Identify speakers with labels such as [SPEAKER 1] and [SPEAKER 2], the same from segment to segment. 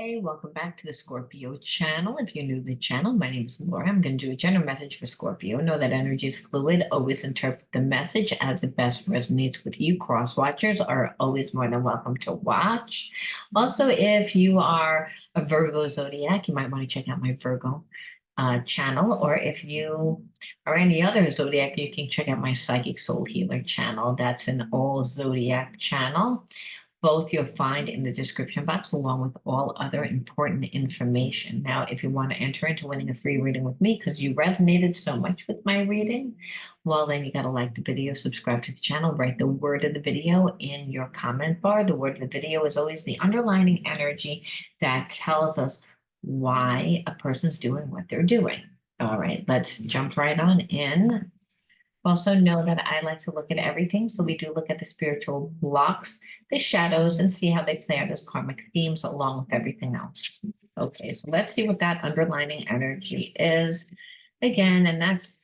[SPEAKER 1] Hey, welcome back to the Scorpio channel. If you're new to the channel, my name is Laura. I'm going to do a general message for Scorpio. Know that energy is fluid. Always interpret the message as it best resonates with you. Cross watchers are always more than welcome to watch. Also, if you are a Virgo zodiac, you might want to check out my Virgo channel. Or if you are any other zodiac, you can check out my Psychic Soul Healer channel. That's an all zodiac channel. Both you'll find in the description box along with all other important information. Now, if you want to enter into winning a free reading with me because you resonated so much with my reading, well, then you got to like the video, subscribe to the channel, write the word of the video in your comment bar. The word of the video is always the underlining energy that tells us why a person's doing what they're doing. All right, let's jump right on in. Also know that I like to look at everything. So we do look at the spiritual blocks, the shadows, and see how they play out as karmic themes along with everything else. Okay, so let's see what that underlining energy is again, and that's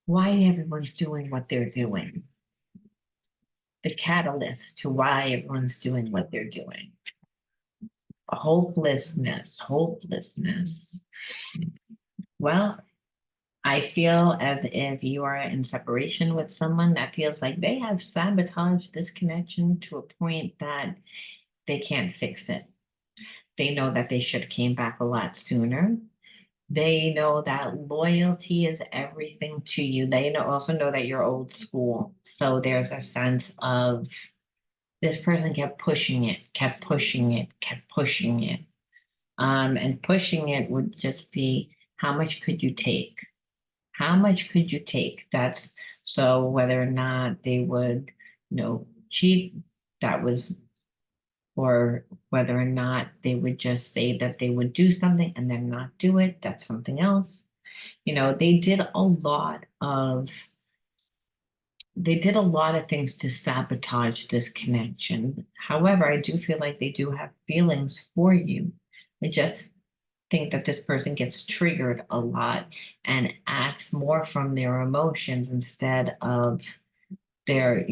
[SPEAKER 1] why everyone's doing what they're doing. The catalyst to why everyone's doing what they're doing. Hopelessness. Well, I feel as if you are in separation with someone that feels like they have sabotaged this connection to a point that they can't fix it. They know that they should have came back a lot sooner. They know that loyalty is everything to you. They also know that you're old school. So there's a sense of this person kept pushing it, kept pushing it, kept pushing it. And pushing it would just be, how much could you take? How much could you take? That's so whether or not they would, cheat, that was, or whether or not they would just say that they would do something and then not do it, that's something else. They did a lot of things to sabotage this connection. However, I do feel like they do have feelings for you. I just think that this person gets triggered a lot and acts more from their emotions instead of their,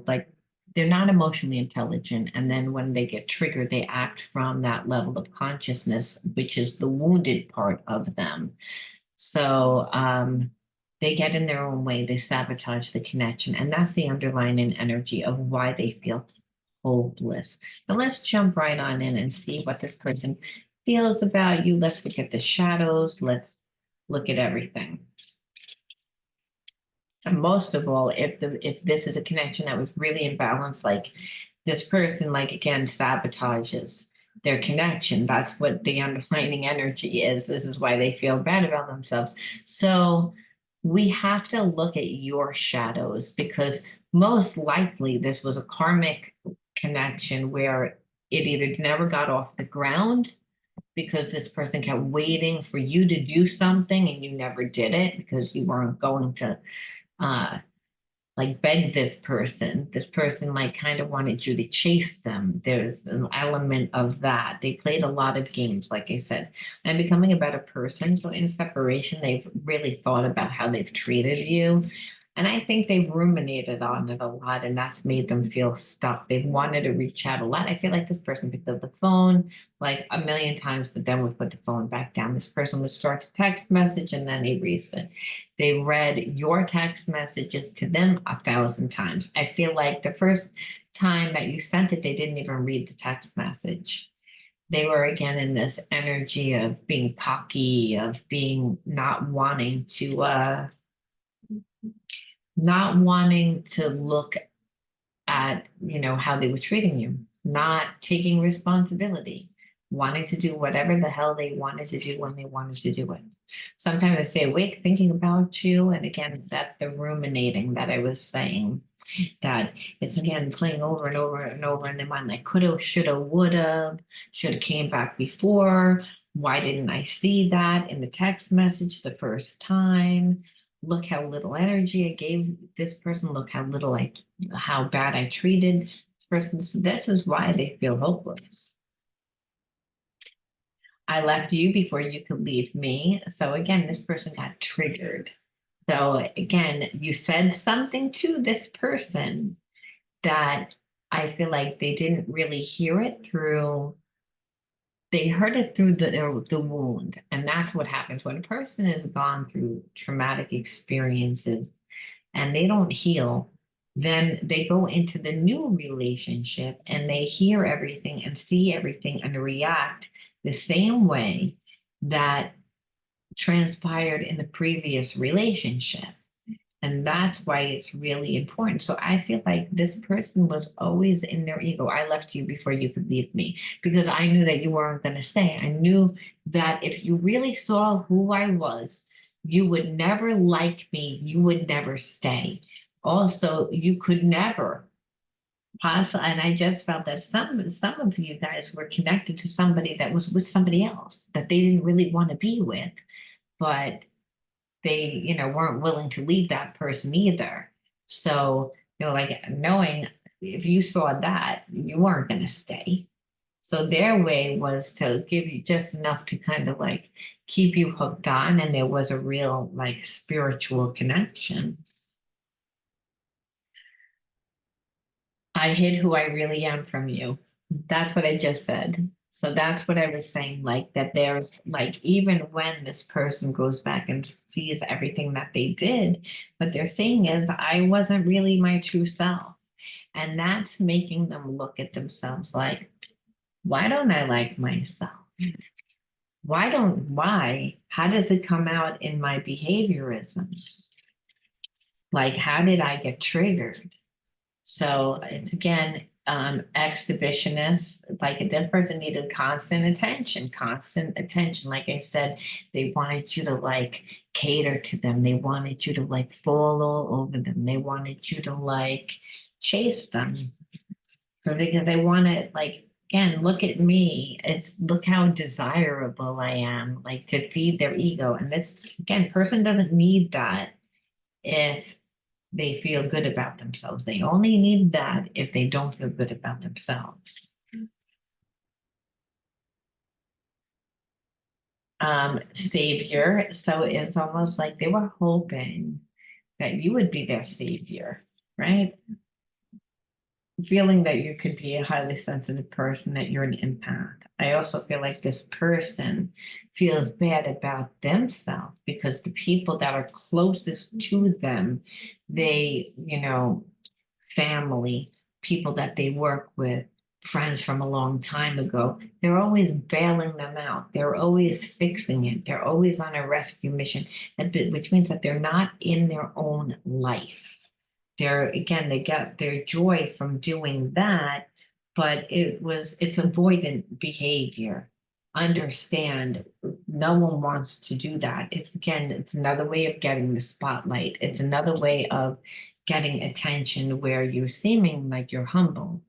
[SPEAKER 1] like they're not emotionally intelligent. And then when they get triggered, they act from that level of consciousness, which is the wounded part of them. So they get in their own way, they sabotage the connection. And that's the underlying energy of why they feel hopeless. But let's jump right on in and see what this person feels about you. Let's look at the shadows. Let's look at everything. And most of all, if this is a connection that was really imbalanced, like this person, like again, sabotages their connection. That's what the underlying energy is. This is why they feel bad about themselves. So we have to look at your shadows because most likely this was a karmic connection where it either never got off the ground because this person kept waiting for you to do something and you never did it because you weren't going to uh like beg this person. This person like kind of wanted you to chase them. There's an element of that. They played a lot of games, like I said. I'm becoming a better person. So in separation, they've really thought about how they've treated you. And I think they've ruminated on it a lot, and that's made them feel stuck. They've wanted to reach out a lot. I feel like this person picked up the phone like a million times, but then would put the phone back down. This person would start to text message and then they erase it. They read your text messages to them 1,000 times. I feel like the first time that you sent it, they didn't even read the text message. They were again in this energy of being cocky, of being not wanting to look at, how they were treating you, not taking responsibility, wanting to do whatever the hell they wanted to do when they wanted to do it. Sometimes I stay awake thinking about you. And again, that's the ruminating that I was saying, that it's again playing over and over and over in their mind, like coulda, shoulda, woulda, should have came back before. Why didn't I see that in the text message the first time? Look how little energy I gave this person. Look how bad I treated this person. So this is why they feel hopeless. I left you before you could leave me. So again, this person got triggered. So again, you said something to this person that I feel like they didn't really hear it through they heard it through the wound. And that's what happens when a person has gone through traumatic experiences and they don't heal. Then they go into the new relationship and they hear everything and see everything and react the same way that transpired in the previous relationship. And that's why it's really important. So I feel like this person was always in their ego. I left you before you could leave me because I knew that you weren't going to stay. I knew that if you really saw who I was, you would never like me. You would never stay. Also, you could never possibly. And I just felt that some of you guys were connected to somebody that was with somebody else that they didn't really want to be with, but they, weren't willing to leave that person either. So, like knowing if you saw that, you weren't going to stay. So their way was to give you just enough to kind of like keep you hooked on, and there was a real like spiritual connection. I hid who I really am from you. That's what I just said. So that's what I was saying, like that there's like, even when this person goes back and sees everything that they did, what they're saying is, I wasn't really my true self. And that's making them look at themselves like, why don't I like myself? How does it come out in my behaviorisms? Like, how did I get triggered? So it's again, exhibitionist, like this person needed constant attention, constant attention. Like I said, they wanted you to like cater to them. They wanted you to like fall all over them. They wanted you to like chase them. So they want to like, again, look at me. Look how desirable I am, like to feed their ego. And this, again, person doesn't need that if they feel good about themselves. They only need that if they don't feel good about themselves. Savior. So it's almost like they were hoping that you would be their savior, right? Feeling that you could be a highly sensitive person, that you're an empath. I also feel like this person feels bad about themselves because the people that are closest to them, they, family, people that they work with, friends from a long time ago, they're always bailing them out. They're always fixing it. They're always on a rescue mission, which means that they're not in their own life. They get their joy from doing that, but it's avoidant behavior. Understand, no one wants to do that. It's another way of getting the spotlight. It's another way of getting attention where you're seeming like you're humble,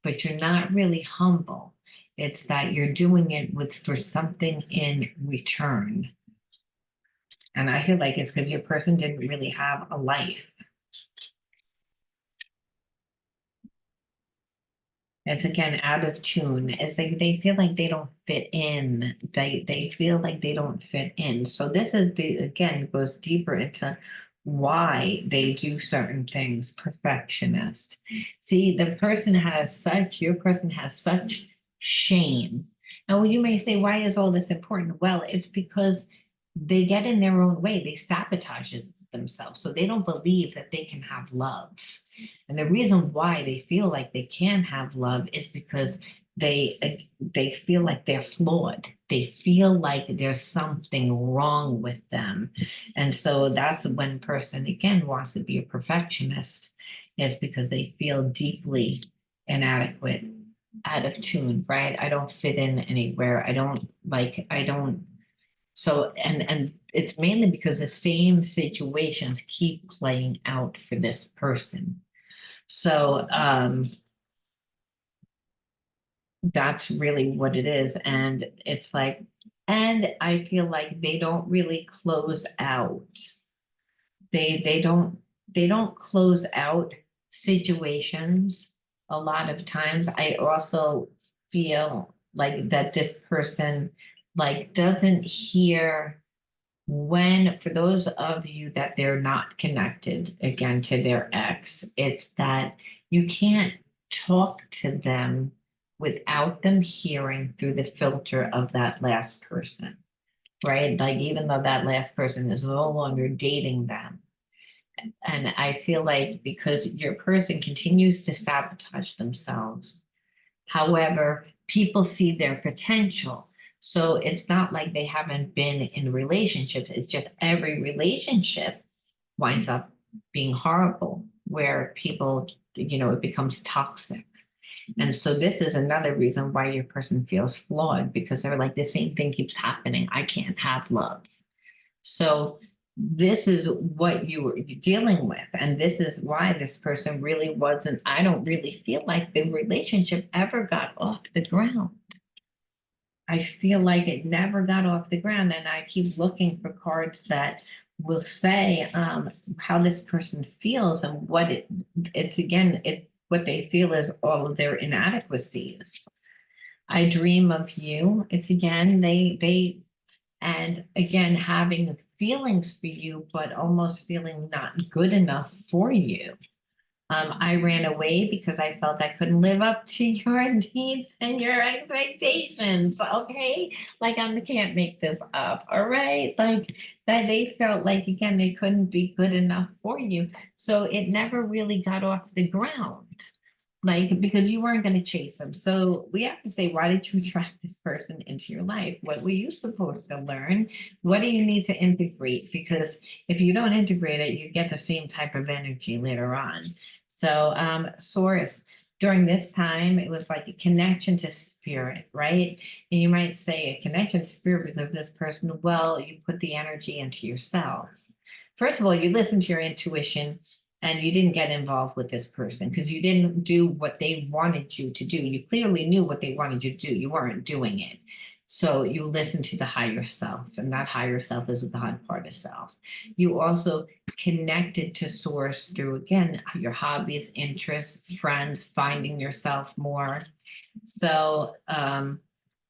[SPEAKER 1] but you're not really humble. It's that you're doing it for something in return. And I feel like it's because your person didn't really have a life. It's again out of tune. It's like they feel like they don't fit in. They feel like they don't fit in. So this is the again goes deeper into why they do certain things. Perfectionist. See, your person has such shame. And well, you may say, why is all this important? Well, it's because they get in their own way. They sabotage themselves. So they don't believe that they can have love. And the reason why they feel like they can have love is because they feel like they're flawed. They feel like there's something wrong with them. And so that's when a person again wants to be a perfectionist, is because they feel deeply inadequate, out of tune, right? I don't fit in anywhere. I don't so and it's mainly because the same situations keep playing out for this person. So that's really what it is. And it's like, and I feel like they don't really close out. They don't close out situations a lot of times. I also feel like that this person like doesn't hear when, for those of you that they're not connected again to their ex, it's that you can't talk to them without them hearing through the filter of that last person, right? Like, even though that last person is no longer dating them. And I feel like because your person continues to sabotage themselves, however, people see their potential. So it's not like they haven't been in relationships. It's just every relationship winds up being horrible, where people, it becomes toxic. And so this is another reason why your person feels flawed, because they're like, the same thing keeps happening. I can't have love. So this is what you were dealing with. And this is why this person really wasn't, I don't really feel like the relationship ever got off the ground. I feel like it never got off the ground. And I keep looking for cards that will say how this person feels, and what it's again, what they feel is all of their inadequacies. I dream of you. It's again, and again, having feelings for you, but almost feeling not good enough for you. I ran away because I felt I couldn't live up to your needs and your expectations. Okay. Like, I can't make this up. All right. Like, that they felt like, again, they couldn't be good enough for you. So it never really got off the ground. Like, because you weren't going to chase them. So we have to say, why did you attract this person into your life? What were you supposed to learn? What do you need to integrate? Because if you don't integrate it, you get the same type of energy later on. So, Source, during this time, it was like a connection to spirit, right? And you might say a connection to spirit because this person, well, you put the energy into yourself. First of all, you listen to your intuition, and you didn't get involved with this person because you didn't do what they wanted you to do. You clearly knew what they wanted you to do. You weren't doing it. So you listen to the higher self, and that higher self is a God part of self. You also connected to source through, again, your hobbies, interests, friends, finding yourself more. So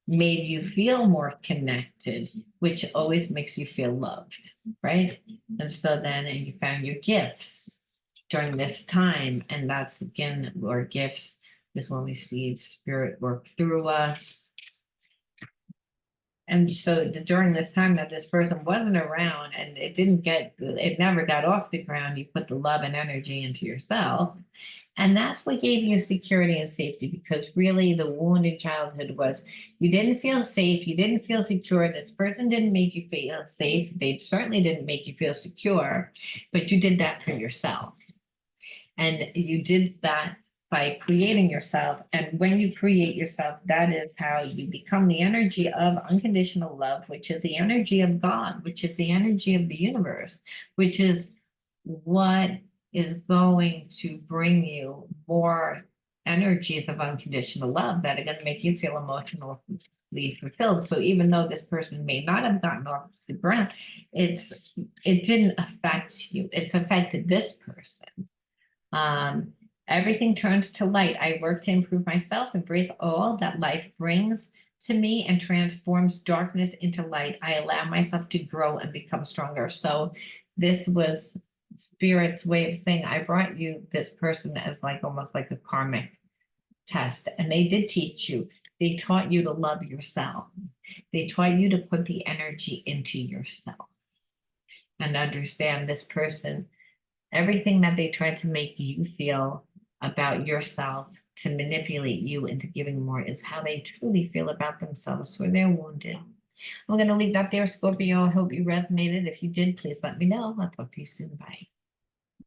[SPEAKER 1] made you feel more connected, which always makes you feel loved, right? And so then you found your gifts during this time. And that's, again, our gifts is when we see spirit work through us. And so during this time that this person wasn't around, and it never got off the ground, you put the love and energy into yourself. And that's what gave you security and safety, because really the wound in childhood was you didn't feel safe, you didn't feel secure. This person didn't make you feel safe. They certainly didn't make you feel secure, but you did that for yourself. And you did that by creating yourself. And when you create yourself, that is how you become the energy of unconditional love, which is the energy of God, which is the energy of the universe, which is what is going to bring you more energies of unconditional love that are going to make you feel emotionally fulfilled. So even though this person may not have gotten off the ground, it didn't affect you. It's affected this person. Everything turns to light. I work to improve myself, embrace all that life brings to me, and transforms darkness into light. I allow myself to grow and become stronger. So this was Spirit's way of saying, I brought you this person as like almost like a karmic test. And they did teach you. They taught you to love yourself. They taught you to put the energy into yourself and understand this person, everything that they tried to make you feel about yourself to manipulate you into giving more is how they truly feel about themselves, so they're wounded. I'm going to leave that there, Scorpio. I hope you resonated. If you did, please let me know. I'll talk to you soon. Bye.